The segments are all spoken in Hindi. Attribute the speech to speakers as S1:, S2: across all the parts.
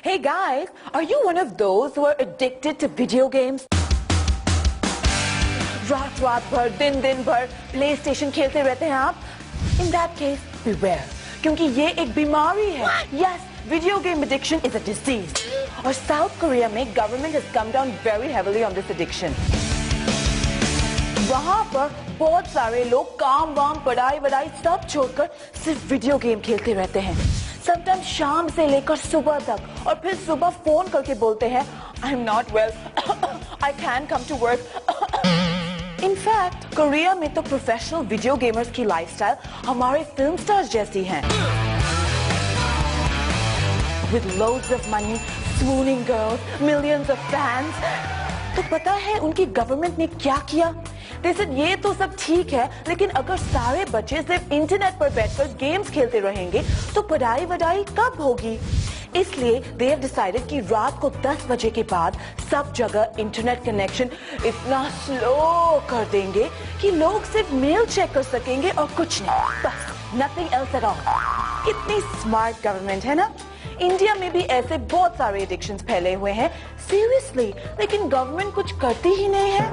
S1: Hey guys, are you one of those who are addicted to video games? रात भर दिन भर प्ले स्टेशन खेलते रहते हैं आप? In that case, beware, क्योंकि ये एक बीमारी है. Yes, video game addiction is a disease. और South Korea में government has come down very heavily on this addiction. वहाँ पर बहुत सारे लोग काम वाम पढ़ाई वढ़ाई सब छोड़कर सिर्फ वीडियो गेम खेलते रहते हैं. Sometimes शाम से लेकर सुबह तक, और फिर सुबह फोन करके बोलते हैं I'm not well, I can't come to work. In fact, Korea में तो प्रोफेशनल वीडियो गेमर्स की लाइफस्टाइल हमारे फिल्म स्टार्स जैसी हैं. With loads of money, swooning girls, millions of fans. तो पता है उनकी गवर्नमेंट ने क्या किया? They said, ये तो सब ठीक है, लेकिन अगर सारे बच्चे सिर्फ इंटरनेट पर बैठकर गेम्स खेलते रहेंगे तो पढ़ाई वढ़ाई कब होगी? इसलिए they have decided कि रात को 10 बजे के बाद सब जगह इंटरनेट कनेक्शन इतना स्लो कर देंगे कि लोग सिर्फ मेल चेक कर सकेंगे और कुछ नहीं, बस nothing else at all. कितनी स्मार्ट गवर्नमेंट है ना? इंडिया में भी ऐसे बहुत सारे एडिक्शंस फैले हुए हैं, सीरियसली, लेकिन गवर्नमेंट कुछ करती ही नहीं है.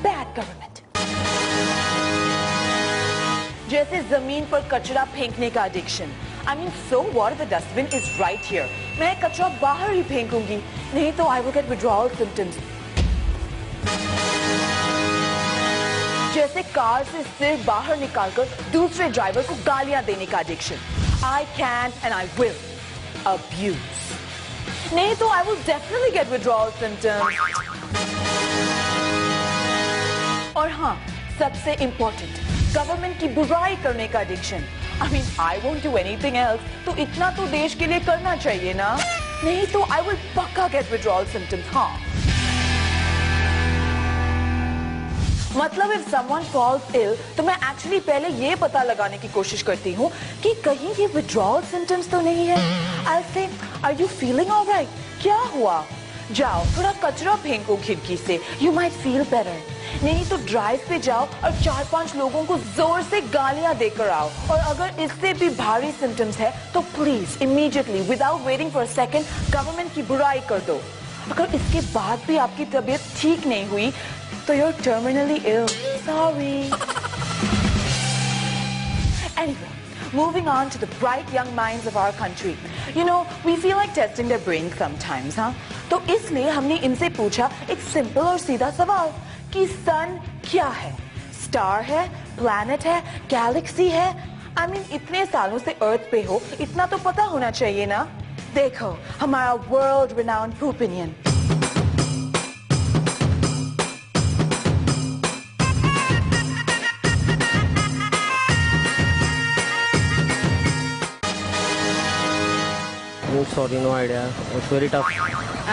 S1: Bad government. जैसे जमीन पर कचरा फेंकने का addiction. I mean, so what if the dustbin is right here? मैं कचरा बाहर ही फेंकूंगी, नहीं तो I will get withdrawal symptoms. जैसे कार से सिर बाहर निकालकर दूसरे ड्राइवर को गालियां देने का addiction. I can and I will abuse. नहीं तो I will definitely get withdrawal symptoms. और हाँ, सबसे इम्पोर्टेंट, गवर्नमेंट की बुराई करने का addiction. I mean, I won't do anything else. तो इतना तो देश के लिए करना चाहिए ना? नहीं तो I will पक्का get withdrawal symptoms. हाँ. मतलब if someone falls ill, तो मैं actually पहले ये पता लगाने की कोशिश करती हूँ कि कहीं ये withdrawal symptoms तो नहीं है. I'll say, are you feeling alright? क्या हुआ? जाओ थोड़ा कचरा फेंको खिड़की से. You might feel better. नहीं तो ड्राइव पे जाओ और 4-5 लोगों को जोर से गालियां देकर आओ. और अगर इससे भी भारी सिम्टम्स है तो please immediately without waiting for a second government की बुराई कर दो. अगर इसके बाद भी आपकी तबीयत ठीक नहीं हुई तो you're terminally ill. Sorry. Anyway, moving on to the bright young minds of our country. You know, we feel like testing their brains sometimes, huh? तो इसलिए हमने इनसे पूछा एक सिंपल और सीधा सवाल कि सन क्या है? स्टार है, प्लैनेट है, गैलेक्सी है? I mean, इतने सालों से अर्थ पे हो, इतना तो पता होना चाहिए ना? देखो हमारा world renowned opinion.
S2: Oh, sorry, no idea. It's very tough.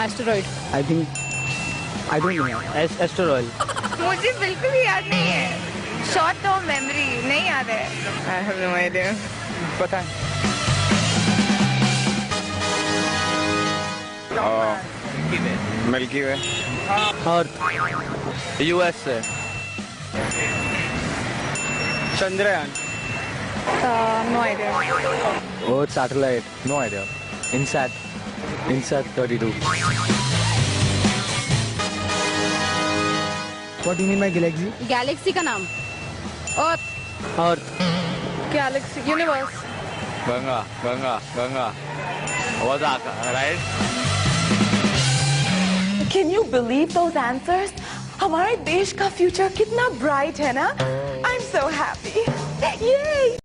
S3: Asteroid.
S2: I think I don't know. Asteroid.
S3: मुझे बिल्कुल ही याद नहीं है. शॉर्ट टर्म मेमोरी नहीं याद है. I have no idea.
S2: पता है.
S4: मिल्की वे.
S2: अर्थ. US से. Chandrayaan.
S3: No idea.
S2: Earth satellite. No idea. INSAT 32.
S5: What do you mean by galaxy?
S3: Galaxy का नाम.
S2: Earth.
S3: Galaxy universe.
S4: Ganga. Osaka, right?
S1: Can you believe those answers? हमारे देश का फ्यूचर कितना ब्राइट है ना? I'm so happy. Yay!